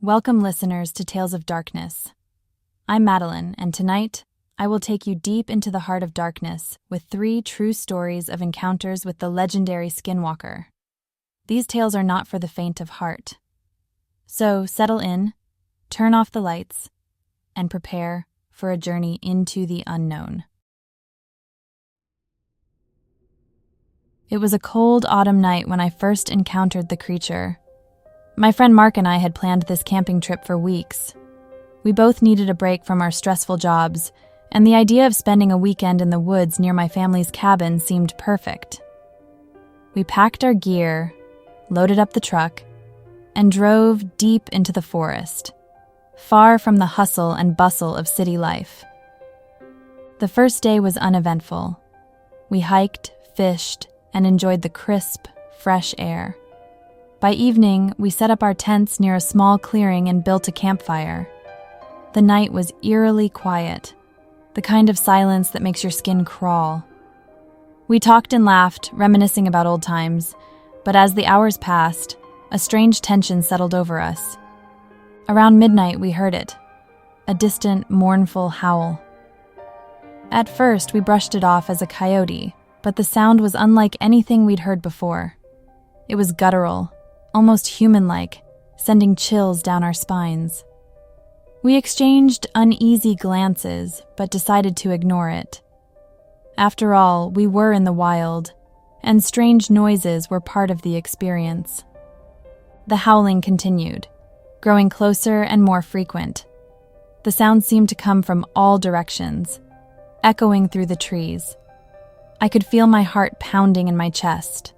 Welcome, listeners, to Tales of Darkness. I'm Madeline, and tonight, I will take you deep into the heart of darkness with 3 true stories of encounters with the legendary Skinwalker. These tales are not for the faint of heart. So settle in, turn off the lights, and prepare for a journey into the unknown. It was a cold autumn night when I first encountered the creature. My friend Mark and I had planned this camping trip for weeks. We both needed a break from our stressful jobs, and the idea of spending a weekend in the woods near my family's cabin seemed perfect. We packed our gear, loaded up the truck, and drove deep into the forest, far from the hustle and bustle of city life. The first day was uneventful. We hiked, fished, and enjoyed the crisp, fresh air. By evening, we set up our tents near a small clearing and built a campfire. The night was eerily quiet, the kind of silence that makes your skin crawl. We talked and laughed, reminiscing about old times, but as the hours passed, a strange tension settled over us. Around midnight, we heard it, a distant, mournful howl. At first, we brushed it off as a coyote, but the sound was unlike anything we'd heard before. It was guttural, almost human-like, sending chills down our spines. We exchanged uneasy glances, but decided to ignore it. After all, we were in the wild, and strange noises were part of the experience. The howling continued, growing closer and more frequent. The sound seemed to come from all directions, echoing through the trees. I could feel my heart pounding in my chest.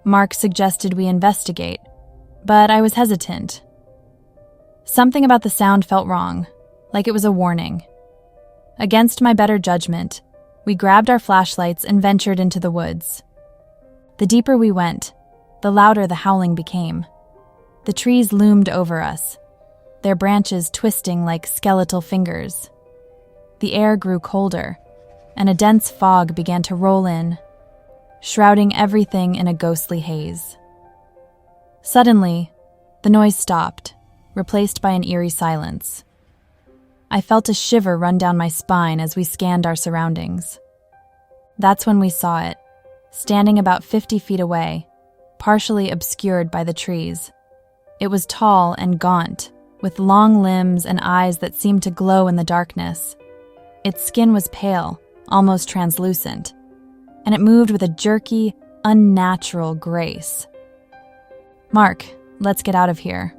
Mark suggested we investigate, but I was hesitant. Something about the sound felt wrong, like it was a warning. Against my better judgment, we grabbed our flashlights and ventured into the woods. The deeper we went, the louder the howling became. The trees loomed over us, their branches twisting like skeletal fingers. The air grew colder, and a dense fog began to roll in, shrouding everything in a ghostly haze. Suddenly, the noise stopped, replaced by an eerie silence. I felt a shiver run down my spine as we scanned our surroundings. That's when we saw it, standing about 50 feet away, partially obscured by the trees. It was tall and gaunt, with long limbs and eyes that seemed to glow in the darkness. Its skin was pale, almost translucent, and it moved with a jerky, unnatural grace. "Mark, let's get out of here,"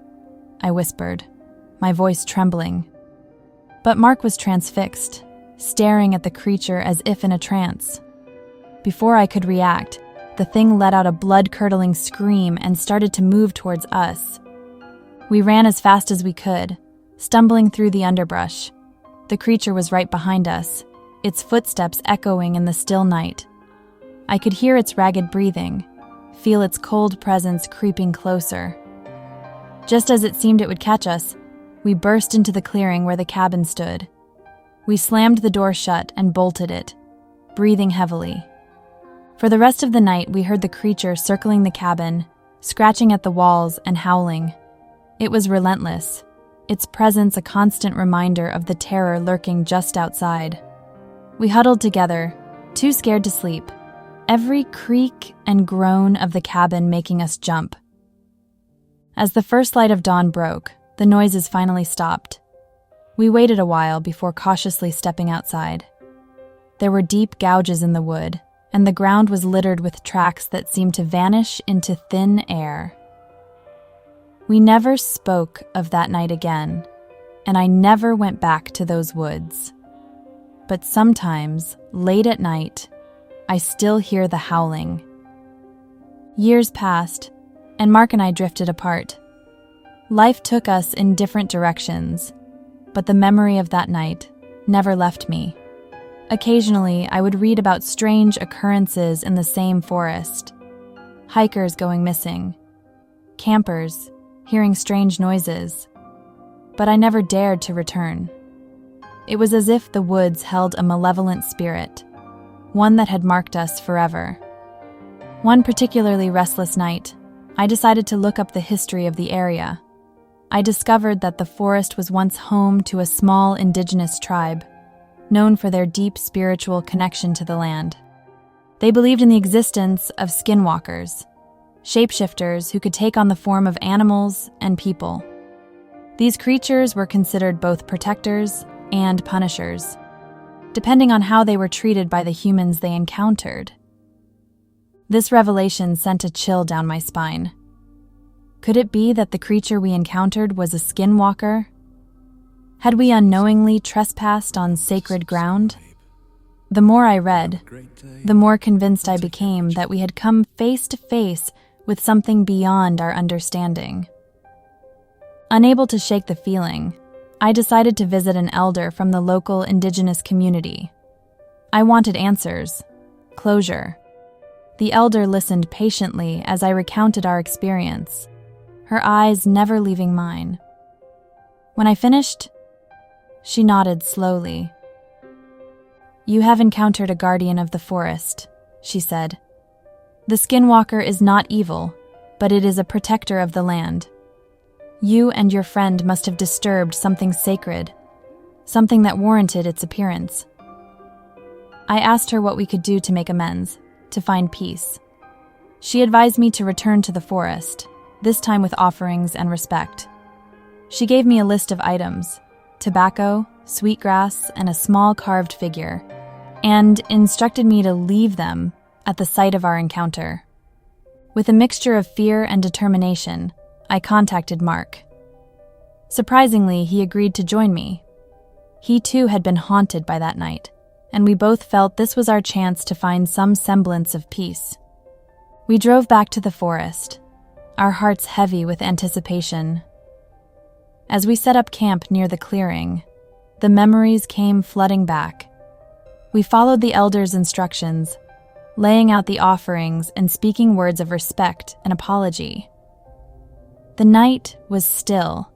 I whispered, my voice trembling. But Mark was transfixed, staring at the creature as if in a trance. Before I could react, the thing let out a blood-curdling scream and started to move towards us. We ran as fast as we could, stumbling through the underbrush. The creature was right behind us, its footsteps echoing in the still night. I could hear its ragged breathing, feel its cold presence creeping closer. Just as it seemed it would catch us, we burst into the clearing where the cabin stood. We slammed the door shut and bolted it, breathing heavily. For the rest of the night, we heard the creature circling the cabin, scratching at the walls and howling. It was relentless, its presence a constant reminder of the terror lurking just outside. We huddled together, too scared to sleep, every creak and groan of the cabin making us jump. As the first light of dawn broke, the noises finally stopped. We waited a while before cautiously stepping outside. There were deep gouges in the wood, and the ground was littered with tracks that seemed to vanish into thin air. We never spoke of that night again, and I never went back to those woods. But sometimes, late at night, I still hear the howling. Years passed, and Mark and I drifted apart. Life took us in different directions, but the memory of that night never left me. Occasionally, I would read about strange occurrences in the same forest. Hikers going missing, campers hearing strange noises, but I never dared to return. It was as if the woods held a malevolent spirit, one that had marked us forever. One particularly restless night, I decided to look up the history of the area. I discovered that the forest was once home to a small indigenous tribe, known for their deep spiritual connection to the land. They believed in the existence of skinwalkers, shapeshifters who could take on the form of animals and people. These creatures were considered both protectors and punishers, depending on how they were treated by the humans they encountered. This revelation sent a chill down my spine. Could it be that the creature we encountered was a skinwalker? Had we unknowingly trespassed on sacred ground? The more I read, the more convinced I became that we had come face to face with something beyond our understanding. Unable to shake the feeling, I decided to visit an elder from the local indigenous community. I wanted answers, closure. The elder listened patiently as I recounted our experience, her eyes never leaving mine. When I finished, she nodded slowly. "You have encountered a guardian of the forest," she said. "The skinwalker is not evil, but it is a protector of the land. You and your friend must have disturbed something sacred, something that warranted its appearance." I asked her what we could do to make amends, to find peace. She advised me to return to the forest, this time with offerings and respect. She gave me a list of items: tobacco, sweetgrass, and a small carved figure, and instructed me to leave them at the site of our encounter. With a mixture of fear and determination, I contacted Mark. Surprisingly, he agreed to join me. He too had been haunted by that night, and we both felt this was our chance to find some semblance of peace. We drove back to the forest, our hearts heavy with anticipation. As we set up camp near the clearing, the memories came flooding back. We followed the elders' instructions, laying out the offerings and speaking words of respect and apology. The night was still,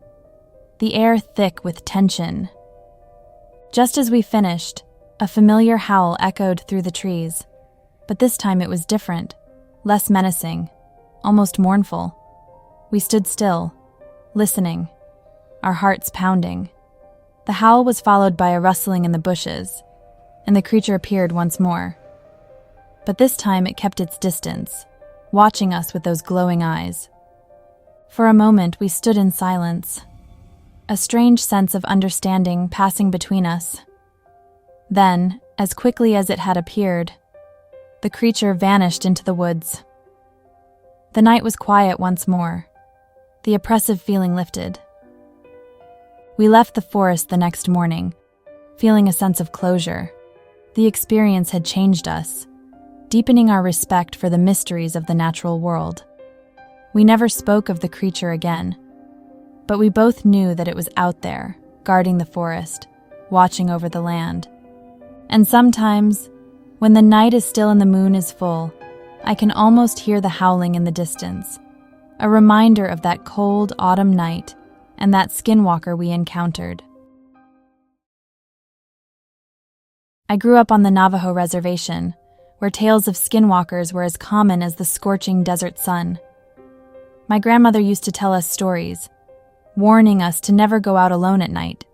the air thick with tension. Just as we finished, a familiar howl echoed through the trees, but this time it was different, less menacing, almost mournful. We stood still, listening, our hearts pounding. The howl was followed by a rustling in the bushes, and the creature appeared once more. But this time it kept its distance, watching us with those glowing eyes. For a moment we stood in silence, a strange sense of understanding passing between us. Then, as quickly as it had appeared, the creature vanished into the woods. The night was quiet once more. The oppressive feeling lifted. We left the forest the next morning, feeling a sense of closure. The experience had changed us, deepening our respect for the mysteries of the natural world. We never spoke of the creature again, but we both knew that it was out there, guarding the forest, watching over the land. And sometimes, when the night is still and the moon is full, I can almost hear the howling in the distance, a reminder of that cold autumn night and that skinwalker we encountered. I grew up on the Navajo reservation, where tales of skinwalkers were as common as the scorching desert sun. My grandmother used to tell us stories, warning us to never go out alone at night.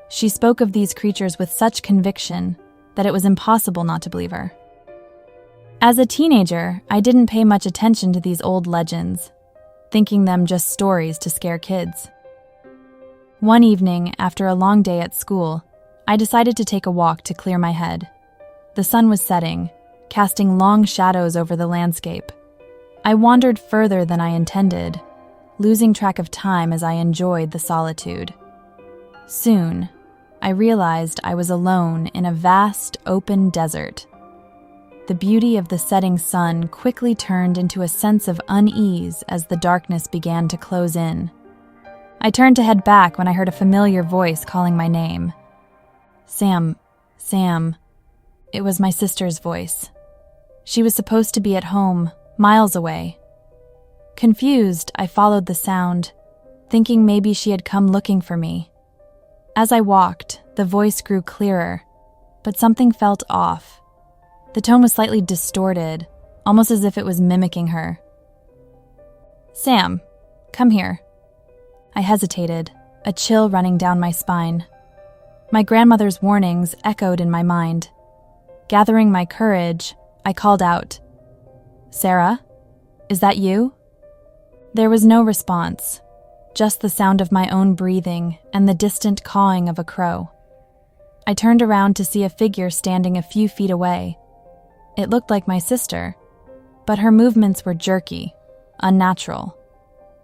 She spoke of these creatures with such conviction that it was impossible not to believe her. As a teenager, I didn't pay much attention to these old legends, thinking them just stories to scare kids. One evening, after a long day at school, I decided to take a walk to clear my head. The sun was setting, casting long shadows over the landscape. I wandered further than I intended, losing track of time as I enjoyed the solitude. Soon, I realized I was alone in a vast, open desert. The beauty of the setting sun quickly turned into a sense of unease as the darkness began to close in. I turned to head back when I heard a familiar voice calling my name. "Sam, Sam." It was my sister's voice. She was supposed to be at home, miles away. Confused, I followed the sound, thinking maybe she had come looking for me. As I walked, the voice grew clearer, but something felt off. The tone was slightly distorted, almost as if it was mimicking her. "Sam, come here." I hesitated, a chill running down my spine. My grandmother's warnings echoed in my mind. Gathering my courage, I called out, "Sarah, is that you?" There was no response, just the sound of my own breathing and the distant cawing of a crow. I turned around to see a figure standing a few feet away. It looked like my sister, but her movements were jerky, unnatural.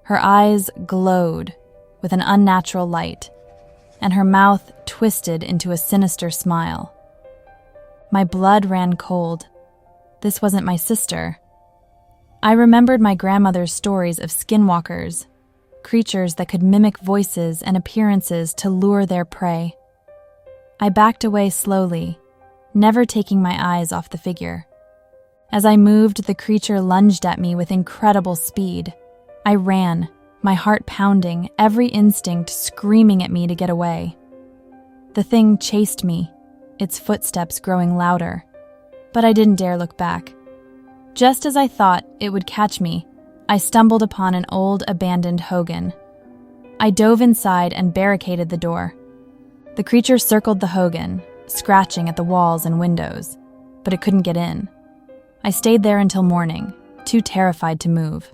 Her eyes glowed with an unnatural light, and her mouth twisted into a sinister smile. My blood ran cold. This wasn't my sister. I remembered my grandmother's stories of skinwalkers, creatures that could mimic voices and appearances to lure their prey. I backed away slowly, never taking my eyes off the figure. As I moved, the creature lunged at me with incredible speed. I ran, my heart pounding, every instinct screaming at me to get away. The thing chased me, its footsteps growing louder, but I didn't dare look back. Just as I thought it would catch me, I stumbled upon an old, abandoned hogan. I dove inside and barricaded the door. The creature circled the hogan, scratching at the walls and windows, but it couldn't get in. I stayed there until morning, too terrified to move.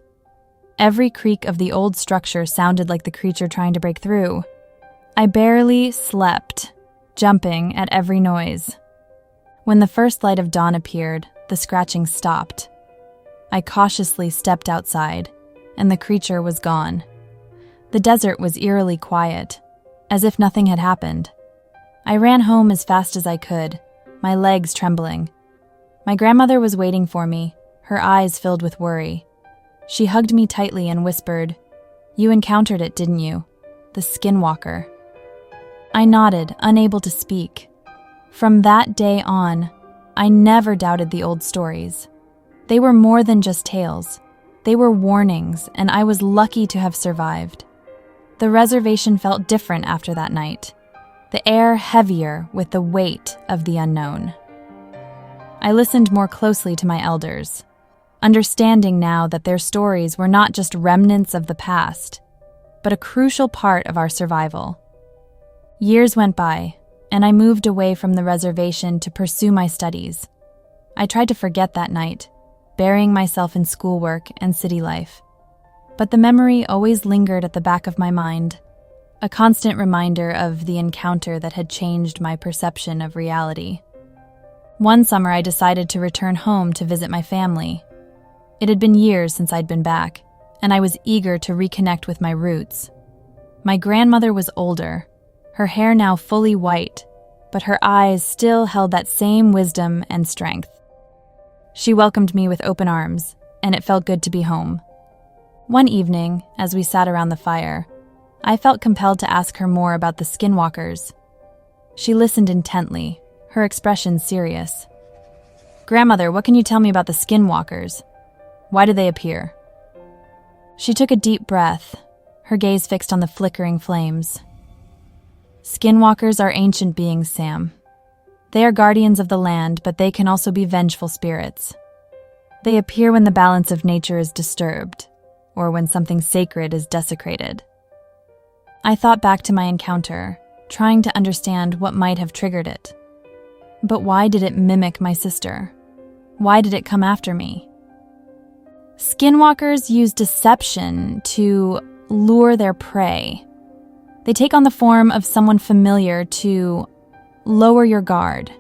Every creak of the old structure sounded like the creature trying to break through. I barely slept, jumping at every noise. When the first light of dawn appeared, the scratching stopped. I cautiously stepped outside, and the creature was gone. The desert was eerily quiet, as if nothing had happened. I ran home as fast as I could, my legs trembling. My grandmother was waiting for me, her eyes filled with worry. She hugged me tightly and whispered, "You encountered it, didn't you? The Skinwalker." I nodded, unable to speak. From that day on, I never doubted the old stories. They were more than just tales. They were warnings, and I was lucky to have survived. The reservation felt different after that night, the air heavier with the weight of the unknown. I listened more closely to my elders, understanding now that their stories were not just remnants of the past, but a crucial part of our survival. Years went by, and I moved away from the reservation to pursue my studies. I tried to forget that night, burying myself in schoolwork and city life. But the memory always lingered at the back of my mind, a constant reminder of the encounter that had changed my perception of reality. One summer, I decided to return home to visit my family. It had been years since I'd been back, and I was eager to reconnect with my roots. My grandmother was older, her hair now fully white, but her eyes still held that same wisdom and strength. She welcomed me with open arms, and it felt good to be home. One evening, as we sat around the fire, I felt compelled to ask her more about the skinwalkers. She listened intently, her expression serious. "Grandmother, what can you tell me about the skinwalkers? Why do they appear?" She took a deep breath, her gaze fixed on the flickering flames. "Skinwalkers are ancient beings, Sam. They are guardians of the land, but they can also be vengeful spirits. They appear when the balance of nature is disturbed, or when something sacred is desecrated." I thought back to my encounter, trying to understand what might have triggered it. But why did it mimic my sister? Why did it come after me? Skinwalkers use deception to lure their prey. They take on the form of someone familiar to lower your guard.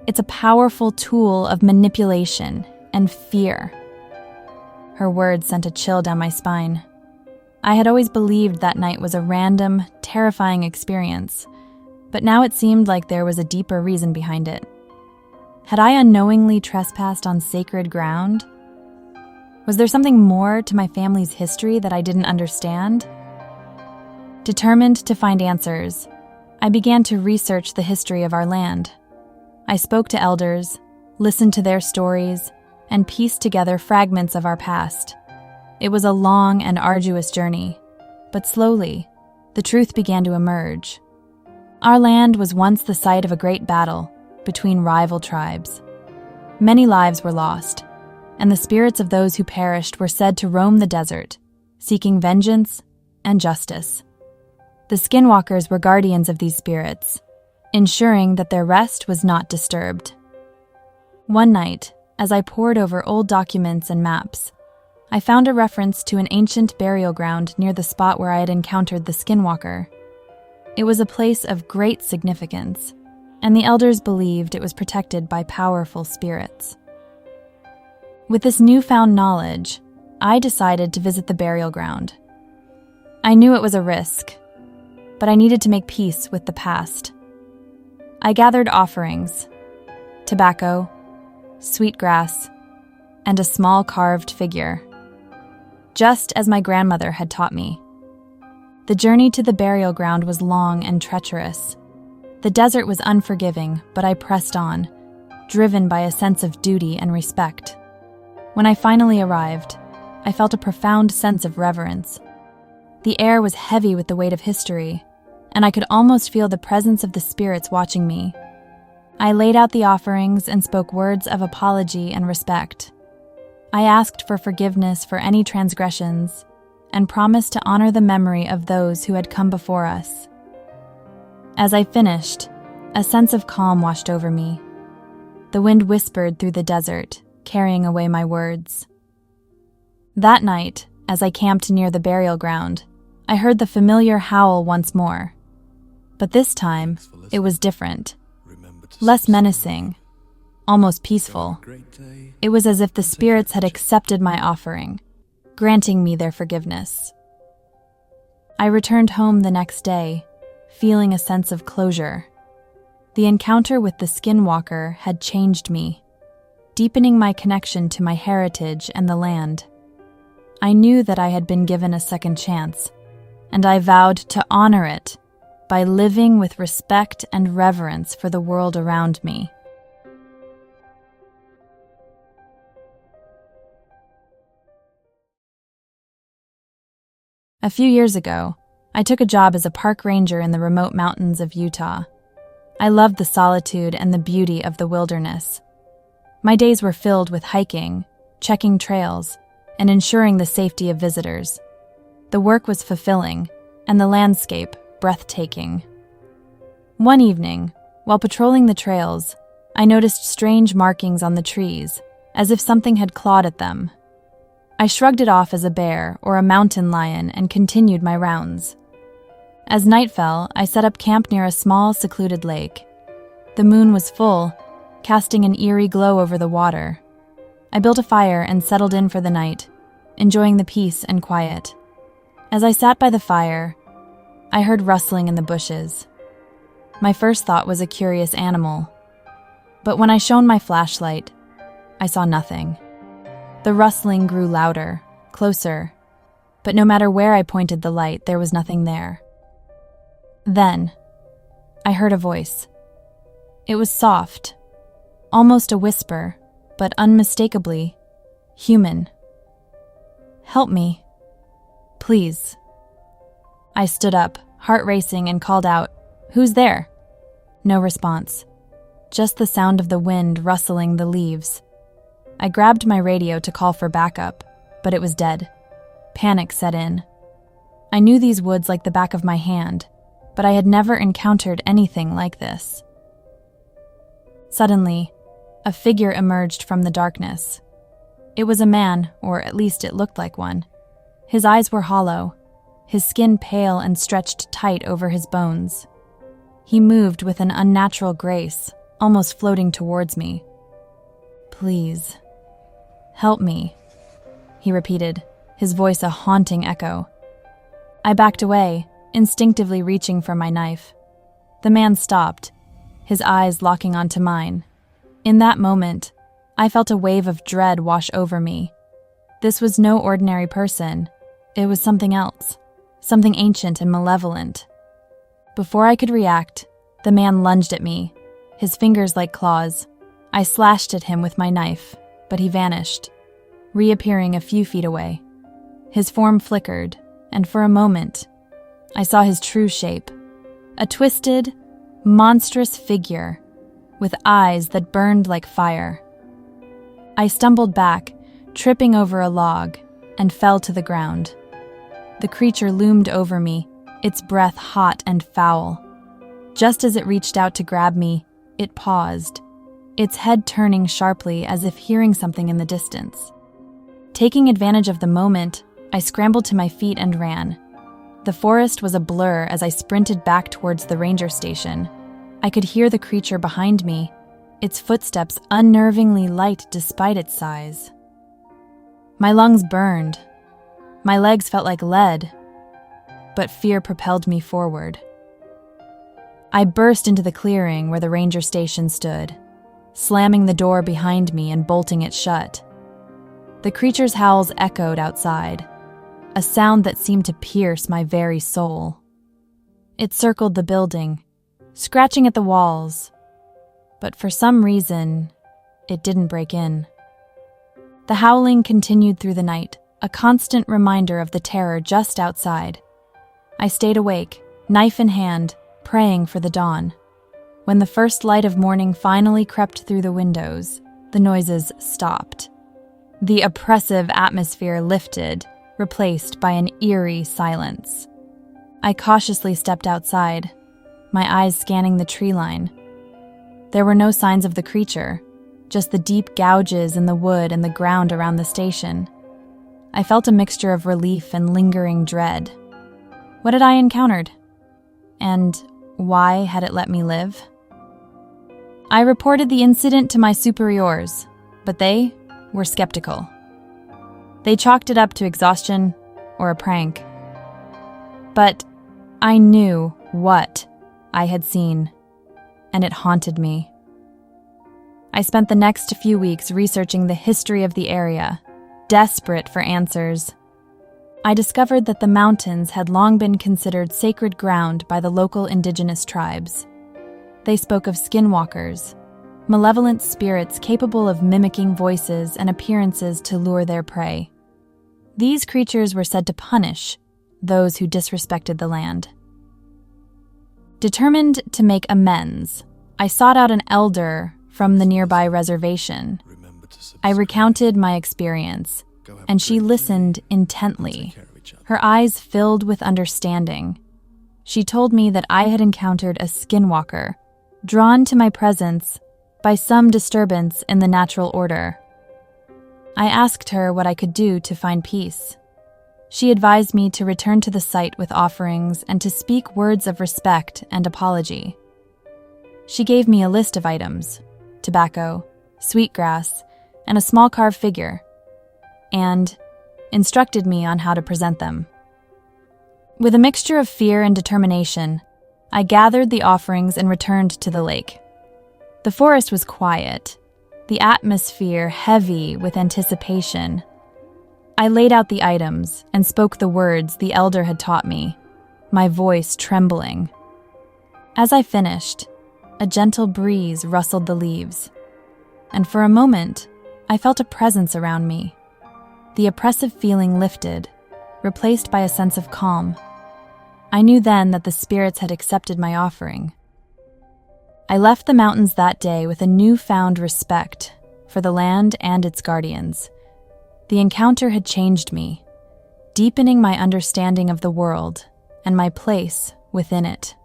It's a powerful tool of manipulation and fear. Her words sent a chill down my spine. I had always believed that night was a random, terrifying experience, but now it seemed like there was a deeper reason behind it. Had I unknowingly trespassed on sacred ground? Was there something more to my family's history that I didn't understand? Determined to find answers, I began to research the history of our land. I spoke to elders, listened to their stories, and pieced together fragments of our past. It was a long and arduous journey, but slowly, the truth began to emerge. Our land was once the site of a great battle between rival tribes. Many lives were lost, and the spirits of those who perished were said to roam the desert, seeking vengeance and justice. The Skinwalkers were guardians of these spirits, ensuring that their rest was not disturbed. One night, as I pored over old documents and maps, I found a reference to an ancient burial ground near the spot where I had encountered the Skinwalker. It was a place of great significance, and the elders believed it was protected by powerful spirits. With this newfound knowledge, I decided to visit the burial ground. I knew it was a risk, but I needed to make peace with the past. I gathered offerings, tobacco, sweetgrass, and a small carved figure, just as my grandmother had taught me. The journey to the burial ground was long and treacherous. The desert was unforgiving, but I pressed on, driven by a sense of duty and respect. When I finally arrived, I felt a profound sense of reverence. The air was heavy with the weight of history, and I could almost feel the presence of the spirits watching me. I laid out the offerings and spoke words of apology and respect. I asked for forgiveness for any transgressions and promised to honor the memory of those who had come before us. As I finished, a sense of calm washed over me. The wind whispered through the desert, carrying away my words. That night, as I camped near the burial ground, I heard the familiar howl once more. But this time, it was different. Less menacing, almost peaceful. It was as if the spirits had accepted my offering, granting me their forgiveness. I returned home the next day, feeling a sense of closure. The encounter with the Skinwalker had changed me, deepening my connection to my heritage and the land. I knew that I had been given a second chance, and I vowed to honor it by living with respect and reverence for the world around me. A few years ago, I took a job as a park ranger in the remote mountains of Utah. I loved the solitude and the beauty of the wilderness. My days were filled with hiking, checking trails, and ensuring the safety of visitors. The work was fulfilling, and the landscape breathtaking. One evening, while patrolling the trails, I noticed strange markings on the trees, as if something had clawed at them. I shrugged it off as a bear or a mountain lion and continued my rounds. As night fell, I set up camp near a small, secluded lake. The moon was full, casting an eerie glow over the water. I built a fire and settled in for the night, enjoying the peace and quiet. As I sat by the fire, I heard rustling in the bushes. My first thought was a curious animal, but when I shone my flashlight, I saw nothing. The rustling grew louder, closer, but no matter where I pointed the light, there was nothing there. Then, I heard a voice. It was soft, almost a whisper, but unmistakably human. "Help me, please." I stood up, heart racing, and called out, "Who's there?" No response, just the sound of the wind rustling the leaves. I grabbed my radio to call for backup, but it was dead. Panic set in. I knew these woods like the back of my hand, but I had never encountered anything like this. Suddenly, a figure emerged from the darkness. It was a man, or at least it looked like one. His eyes were hollow, his skin pale and stretched tight over his bones. He moved with an unnatural grace, almost floating towards me. "Please, help me," he repeated, his voice a haunting echo. I backed away, instinctively reaching for my knife. The man stopped, his eyes locking onto mine. In that moment, I felt a wave of dread wash over me. This was no ordinary person. It was something else, something ancient and malevolent. Before I could react, the man lunged at me, his fingers like claws. I slashed at him with my knife, but he vanished, reappearing a few feet away. His form flickered, and for a moment, I saw his true shape, a twisted, monstrous figure with eyes that burned like fire. I stumbled back, tripping over a log, and fell to the ground. the creature loomed over me, its breath hot and foul. Just as it reached out to grab me, it paused, its head turning sharply as if hearing something in the distance. Taking advantage of the moment, I scrambled to my feet and ran. The forest was a blur as I sprinted back towards the ranger station. I could hear the creature behind me, its footsteps unnervingly light despite its size. My lungs burned. My legs felt like lead, but fear propelled me forward. I burst into the clearing where the ranger station stood, slamming the door behind me and bolting it shut. The creature's howls echoed outside, a sound that seemed to pierce my very soul. It circled the building, scratching at the walls, but for some reason, it didn't break in. The howling continued through the night, a constant reminder of the terror just outside. I stayed awake, knife in hand, praying for the dawn. When the first light of morning finally crept through the windows, the noises stopped. The oppressive atmosphere lifted, replaced by an eerie silence. I cautiously stepped outside, my eyes scanning the tree line. There were no signs of the creature, just the deep gouges in the wood and the ground around the station. I felt a mixture of relief and lingering dread. What had I encountered? And why had it let me live? I reported the incident to my superiors, but they were skeptical. They chalked it up to exhaustion or a prank. But I knew what I had seen, and it haunted me. I spent the next few weeks researching the history of the area, desperate for answers. I discovered that the mountains had long been considered sacred ground by the local indigenous tribes. They spoke of skinwalkers, malevolent spirits capable of mimicking voices and appearances to lure their prey. These creatures were said to punish those who disrespected the land. Determined to make amends, I sought out an elder from the nearby reservation. I recounted my experience, and she listened intently, her eyes filled with understanding. She told me that I had encountered a skinwalker, drawn to my presence by some disturbance in the natural order. I asked her what I could do to find peace. She advised me to return to the site with offerings and to speak words of respect and apology. She gave me a list of items: tobacco, sweetgrass, and a small carved figure, and instructed me on how to present them. With a mixture of fear and determination, I gathered the offerings and returned to the lake. The forest was quiet, the atmosphere heavy with anticipation. I laid out the items and spoke the words the elder had taught me, my voice trembling. As I finished, a gentle breeze rustled the leaves, and for a moment, I felt a presence around me. The oppressive feeling lifted, replaced by a sense of calm. I knew then that the spirits had accepted my offering. I left the mountains that day with a newfound respect for the land and its guardians. The encounter had changed me, deepening my understanding of the world and my place within it.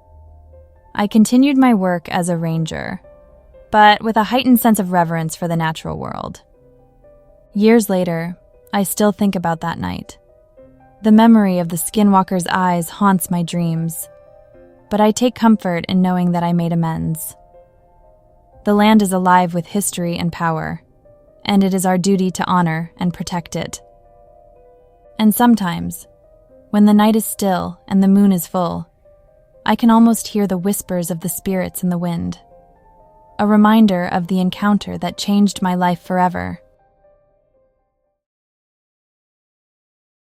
I continued my work as a ranger, but with a heightened sense of reverence for the natural world. Years later, I still think about that night. The memory of the skinwalker's eyes haunts my dreams, but I take comfort in knowing that I made amends. The land is alive with history and power, and it is our duty to honor and protect it. And sometimes, when the night is still and the moon is full, I can almost hear the whispers of the spirits in the wind, a reminder of the encounter that changed my life forever.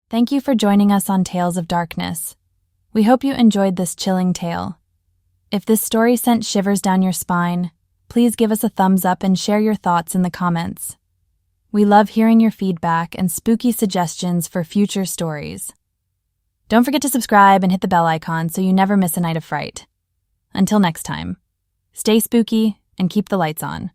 Thank you for joining us on Tales of Darkness. We hope you enjoyed this chilling tale. If this story sent shivers down your spine, please give us a thumbs up and share your thoughts in the comments. We love hearing your feedback and spooky suggestions for future stories. Don't forget to subscribe and hit the bell icon so you never miss a night of fright. Until next time, stay spooky and keep the lights on.